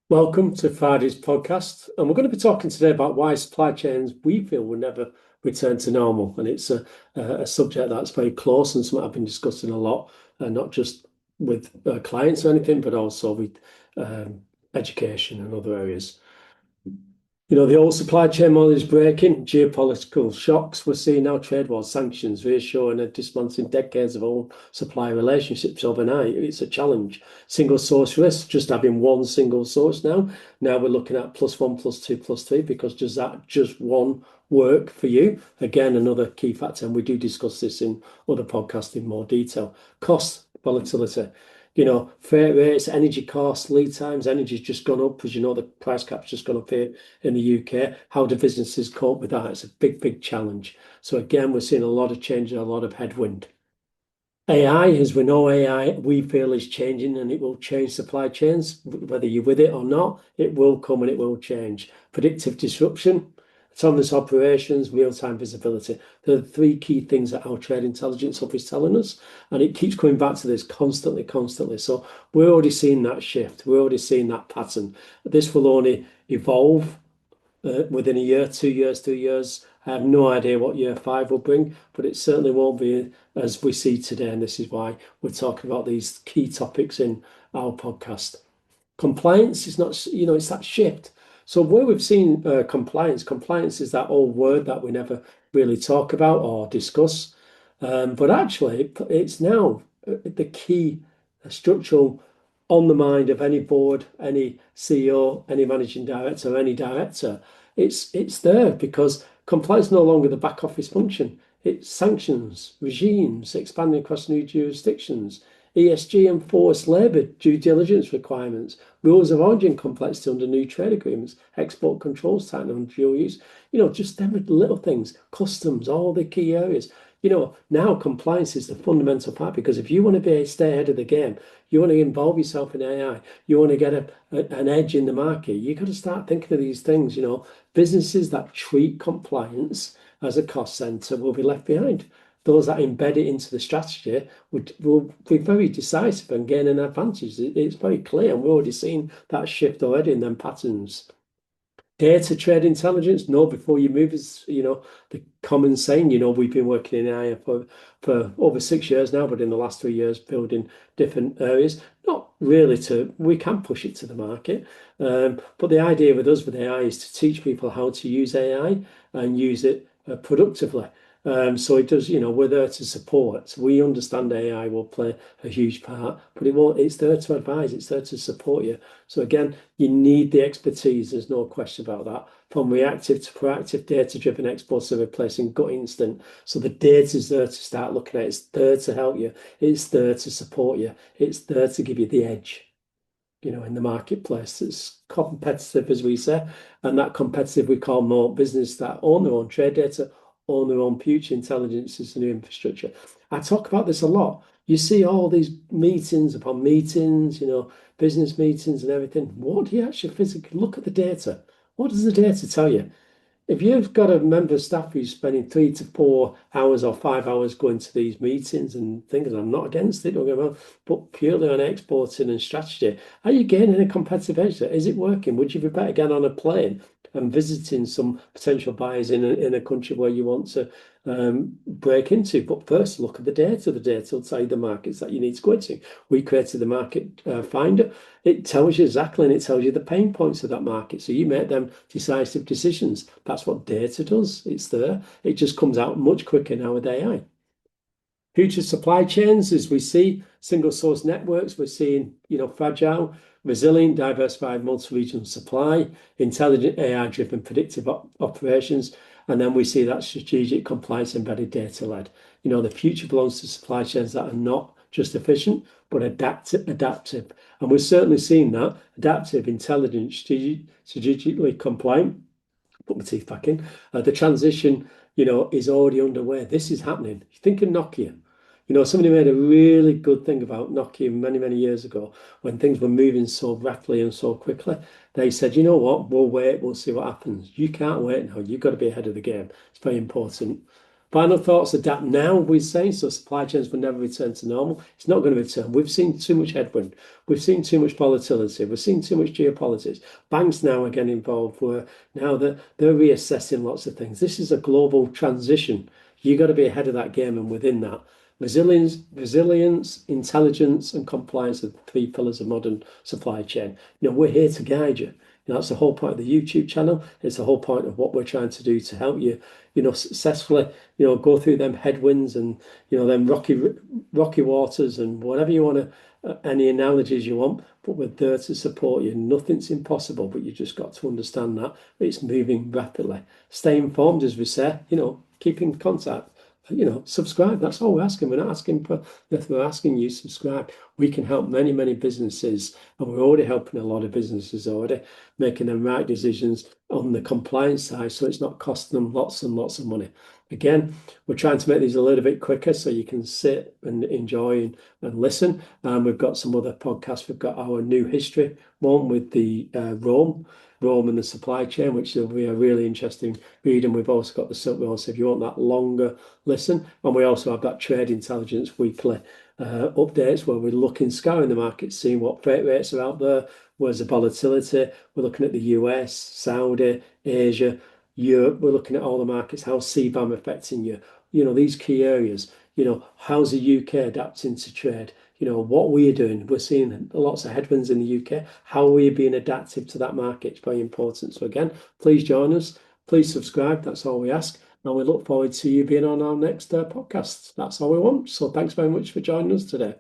Welcome to Friday's podcast, and we're going to be talking today about why supply chains we feel will never return to normal. And it's a subject that's very close and something I've been discussing a lot, not just with clients or anything, but also with um, education and other areas. The old supply chain model is breaking. Geopolitical shocks we're seeing now, trade wars, sanctions, reassuring and dismantling decades of old supply relationships overnight. It's a challenge. Single source risk, just having one single source now. Now we're looking at plus one, plus two, plus three, because does that just one work for you? Again, another key factor, and we do discuss this in other podcasts in more detail. Cost volatility. Freight rates, energy costs, lead times, energy's just gone up. As you know, the price cap's just gone up here in the UK. How do businesses cope with that? It's a big, big challenge. So again, we're seeing a lot of change and a lot of headwind. AI, as we know, AI, we feel is changing and it will change supply chains, whether you're with it or not, it will come and it will change. Predictive disruption, autonomous operations, real-time visibility. They're the three key things that our trade intelligence hub is telling us. And it keeps coming back to this constantly, constantly. So we're already seeing that shift. We're already seeing that pattern. This will only evolve within a year, 2 years, 3 years. I have no idea what year five will bring, but it certainly won't be as we see today. And this is why we're talking about these key topics in our podcast. Compliance is not, it's that shift. So where we've seen compliance is that old word that we never really talk about or discuss. But actually, it's now the key structural on the mind of any board, any CEO, any managing director, any director. It's there because compliance is no longer the back office function. It's sanctions, regimes, expanding across new jurisdictions, ESG enforced labour due diligence requirements, rules of origin complexity under new trade agreements, export controls tightening on dual use, just every little things, customs, all the key areas. Now compliance is the fundamental part because if you want to stay ahead of the game, you want to involve yourself in AI, you want to get an edge in the market, you've got to start thinking of these things. Businesses that treat compliance as a cost center will be left behind. Those that embed it into the strategy will be very decisive and gain an advantage. It's very clear, and we're already seeing that shift already in them patterns. Data trade intelligence, know before you move is, the common saying, we've been working in AI for over 6 years now, but in the last 3 years, building different areas. Not really we can push it to the market. But the idea with us with AI is to teach people how to use AI and use it productively. So it does, we're there to support. We understand AI will play a huge part, but it's there to advise, it's there to support you. So again, you need the expertise, there's no question about that. From reactive to proactive, data-driven exports are replacing gut instinct. So the data is there to start looking at, it's there to help you, it's there to support you, it's there to give you the edge. In the marketplace, it's competitive, as we say, and that competitive we call more business that own their own trade data, own their own future intelligence as the new infrastructure. I talk about this a lot. You see all these meetings upon meetings, business meetings and everything. What do you actually physically look at the data? What does the data tell you? If you've got a member of staff who's spending 3 to 4 hours or 5 hours going to these meetings and things, and I'm not against it, don't get me wrong, but purely on exporting and strategy, are you gaining a competitive edge there? Is it working? Would you be better getting on a plane and visiting some potential buyers in a country where you want to break into? But first, look at the data. The data will tell you the markets that you need to go into. We created the market finder. It tells you exactly, and it tells you the pain points of that market. So you make them decisive decisions. That's what data does. It's there. It just comes out much quicker now with AI. Future supply chains, as we see, single source networks, we're seeing, fragile, resilient, diversified, multi-regional supply, intelligent AI-driven predictive operations, and then we see that strategic compliance embedded data-led. The future belongs to supply chains that are not just efficient, but adaptive. And we're certainly seeing that adaptive, intelligent, strategically compliant. Put my teeth back in. The transition, is already underway. This is happening. You think of Nokia. Somebody made a really good thing about Nokia many, many years ago when things were moving so rapidly and so quickly. They said, you know what, we'll wait, we'll see what happens. You can't wait now. You've got to be ahead of the game. It's very important. Final thoughts, adapt now, we're saying, so supply chains will never return to normal. It's not going to return. We've seen too much headwind. We've seen too much volatility. We've seen too much geopolitics. Banks now are getting involved where now they're reassessing lots of things. This is a global transition. You've got to be ahead of that game, and within that, resilience, intelligence, and compliance are the three pillars of modern supply chain. We're here to guide you. That's the whole point of the YouTube channel. It's the whole point of what we're trying to do to help you, successfully, go through them headwinds and, them rocky waters and whatever you want to, any analogies you want, but we're there to support you. Nothing's impossible, but you just got to understand that it's moving rapidly. Stay informed, as we say, keep in contact. Subscribe. That's all we're asking. We're not asking for if we're asking you subscribe. We can help many, many businesses, and we're already helping a lot of businesses already, making the right decisions on the compliance side, so it's not costing them lots and lots of money. Again, we're trying to make these a little bit quicker so you can sit and enjoy and listen. We've got some other podcasts. We've got our new history one with the Rome and the supply chain, which will be a really interesting read. And we've also got the Silk Road. So if you want that longer listen, and we also have that trade intelligence weekly updates where we're looking, scouring the market, seeing what freight rates are out there, where's the volatility. We're looking at the US, Saudi, Asia, Europe. We're looking at all the markets. How's CBAM affecting you? These key areas. How's the UK adapting to trade? What we're doing. We're seeing lots of headwinds in the UK. How are we being adaptive to that market? It's very important. So again, please join us. Please subscribe. That's all we ask. And we look forward to you being on our next podcast. That's all we want. So thanks very much for joining us today.